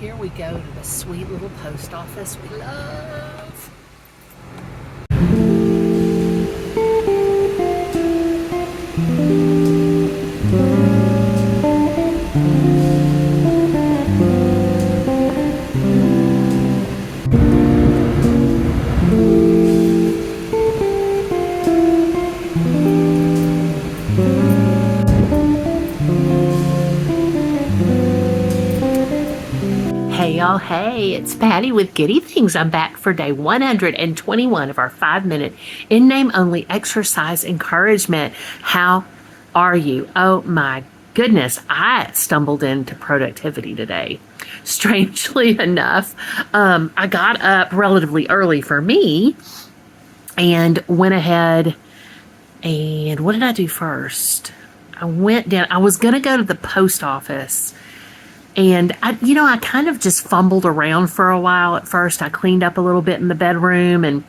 Here we go to the sweet little post office we love. Hey y'all, hey, it's Patty with Giddy Things. I'm back for day 121 of our 5-minute in-name only exercise encouragement. How are you? Oh my goodness, I stumbled into productivity today. Strangely enough, I got up relatively early for me and went ahead and what did I do first? I went down, I was going to go to the post office. And I kind of just fumbled around for a while at first. I cleaned up a little bit in the bedroom and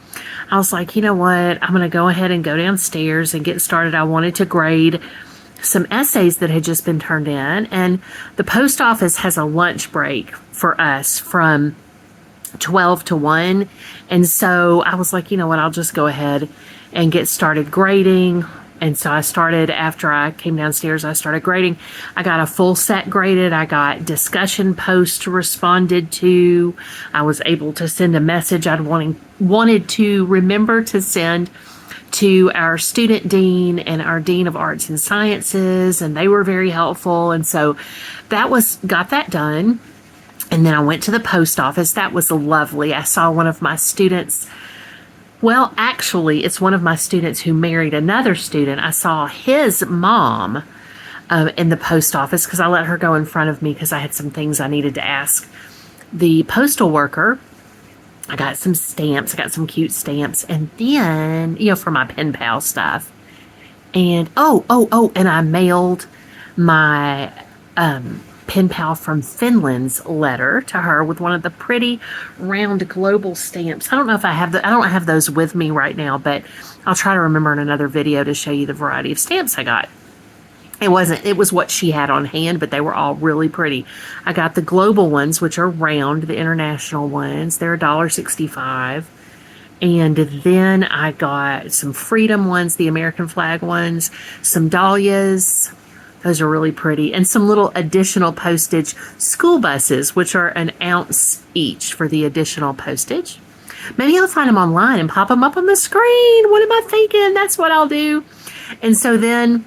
I was like, you know what? I'm going to go ahead and go downstairs and get started. I wanted to grade some essays that had just been turned in. And the post office has a lunch break for us from 12 to 1. And so I was like, you know what? I'll just go ahead and get started grading. And so I started, after I came downstairs, I started grading. I got a full set graded. I got discussion posts responded to. I was able to send a message I'd wanted to remember to send to our student dean and our dean of arts and sciences, and they were very helpful. And so got that done. And then I went to the post office. That was lovely. I saw one of my students. Well, actually, it's one of my students who married another student. I saw his mom in the post office because I let her go in front of me because I had some things I needed to ask the postal worker. I got some stamps. I got some cute stamps. And then, for my pen pal stuff. And, and I mailed my pen pal from Finland's letter to her with one of the pretty round global stamps. I don't know if I have I don't have those with me right now, but I'll try to remember in another video to show you the variety of stamps I got. It was what she had on hand, but they were all really pretty. I got the global ones, which are round, the international ones. They're $1.65. And then I got some freedom ones, the American flag ones, some dahlias. Those are really pretty. And some little additional postage school buses, which are an ounce each for the additional postage. Maybe I'll find them online and pop them up on the screen. What am I thinking? That's what I'll do. And so then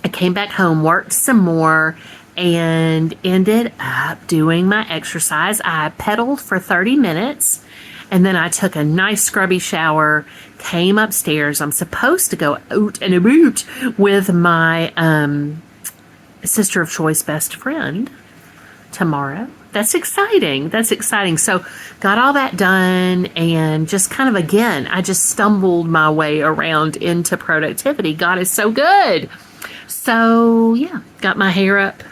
I came back home, worked some more, and ended up doing my exercise. I pedaled for 30 minutes. And then I took a nice scrubby shower, came upstairs. I'm supposed to go out and about with my sister of choice best friend tomorrow. That's exciting. So got all that done and just kind of, again, I just stumbled my way around into productivity. God is so good. So yeah, got my hair up,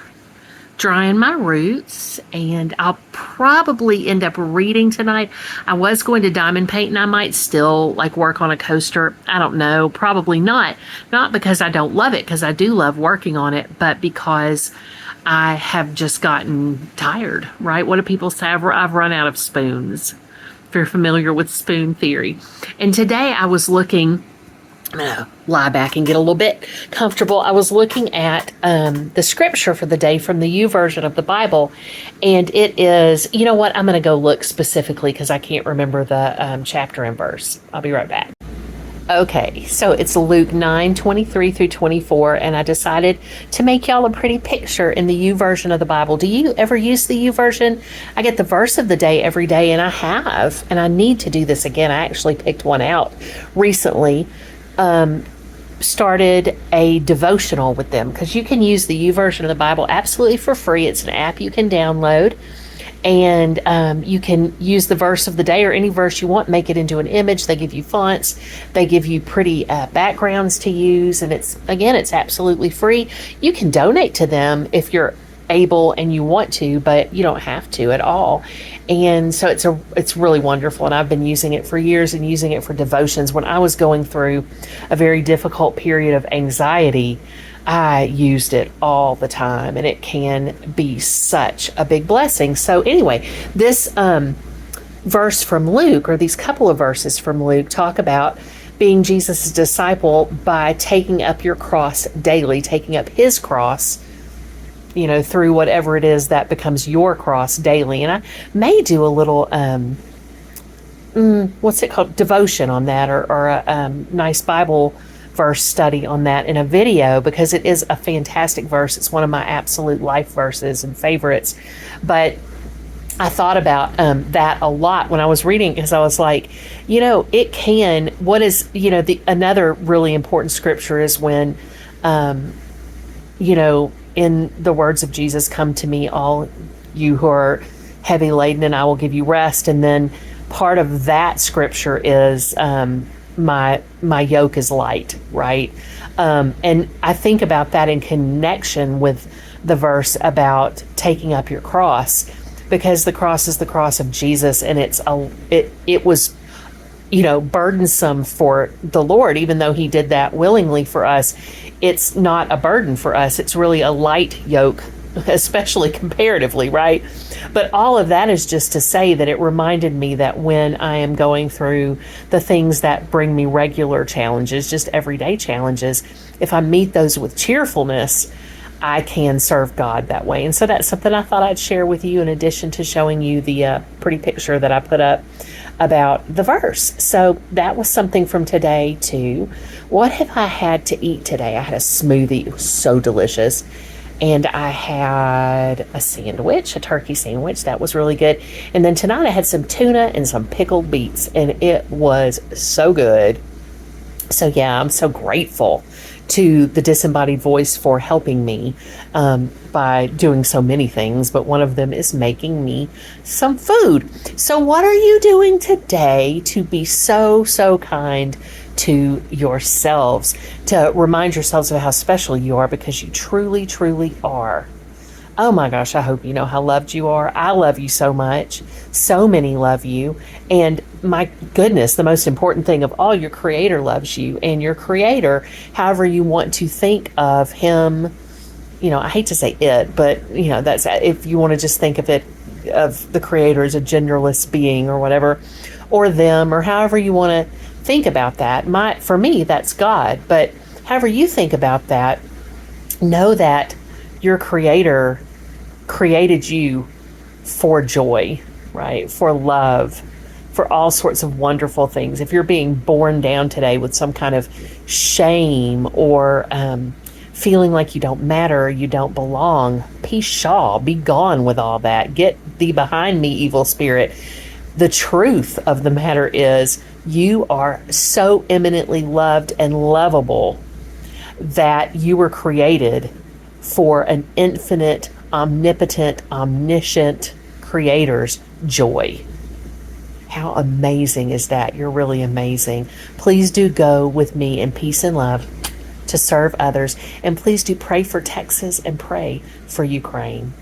drying my roots, and I'll probably end up reading tonight. I was going to diamond paint and I might still work on a coaster. I don't know, probably not. Not because I don't love it, because I do love working on it, but because I have just gotten tired, right? What do people say? I've run out of spoons. If you're familiar with spoon theory. And today I was looking, I'm going to lie back and get a little bit comfortable. I was looking at the scripture for the day from the YouVersion of the Bible, and it is, you know what, I'm going to go look specifically because I can't remember the chapter and verse. I'll be right back. Okay, so it's Luke 9:23 through 24, and I decided to make y'all a pretty picture in the YouVersion of the Bible. Do you ever use the YouVersion? I get the verse of the day every day, and I have, and I need to do this again. I actually picked one out recently. Started a devotional with them because you can use the YouVersion of the Bible absolutely for free. It's an app you can download, and you can use the verse of the day or any verse you want, make it into an image. They give you fonts, they give you pretty backgrounds to use, and it's absolutely free. You can donate to them if you're able and you want to, but you don't have to at all. And so it's really wonderful, and I've been using it for years and using it for devotions. When I was going through a very difficult period of anxiety, I used it all the time, and it can be such a big blessing. So anyway, this verse from Luke, or these couple of verses from Luke, talk about being Jesus' disciple by taking up your cross daily, taking up his cross, through whatever it is that becomes your cross daily. And I may do a little, what's it called? Devotion on that, or a nice Bible verse study on that in a video, because it is a fantastic verse. It's one of my absolute life verses and favorites. But I thought about that a lot when I was reading, because I was like, it can, what is, another really important scripture is when, in the words of Jesus, come to me, all you who are heavy laden, and I will give you rest. And then part of that scripture is my yoke is light, right? And I think about that in connection with the verse about taking up your cross, because the cross is the cross of Jesus, and it was burdensome for the Lord, even though he did that willingly for us. It's not a burden for us. It's really a light yoke, especially comparatively, right? But all of that is just to say that it reminded me that when I am going through the things that bring me regular challenges, just everyday challenges, if I meet those with cheerfulness, I can serve God that way. And so that's something I thought I'd share with you, in addition to showing you the pretty picture that I put up about the verse. So that was something from today too. What have I had to eat today? I had a smoothie. It was so delicious. And I had a sandwich, a turkey sandwich. That was really good. And then tonight I had some tuna and some pickled beets, and it was so good. So yeah, I'm so grateful to the disembodied voice for helping me by doing so many things, but one of them is making me some food. So what are you doing today to be so kind to yourselves, to remind yourselves of how special you are, because you truly are? Oh my gosh, I hope you know how loved you are. I love you so much. So many love you. And my goodness, the most important thing of all, your Creator loves you. And your Creator, however you want to think of him, I hate to say it, but that's, if you want to just think of it, of the Creator as a genderless being or whatever, or them, or however you want to think about that. For me, that's God. But however you think about that, know that your Creator created you for joy, right? For love, for all sorts of wonderful things. If you're being borne down today with some kind of shame, or feeling like you don't matter, or you don't belong, pshaw, be gone with all that. Get thee behind me, evil spirit. The truth of the matter is, you are so eminently loved and lovable that you were created for an infinite, omnipotent, omniscient Creator's joy. How amazing is that? You're really amazing. Please do go with me in peace and love to serve others. And please do pray for Texas and pray for Ukraine.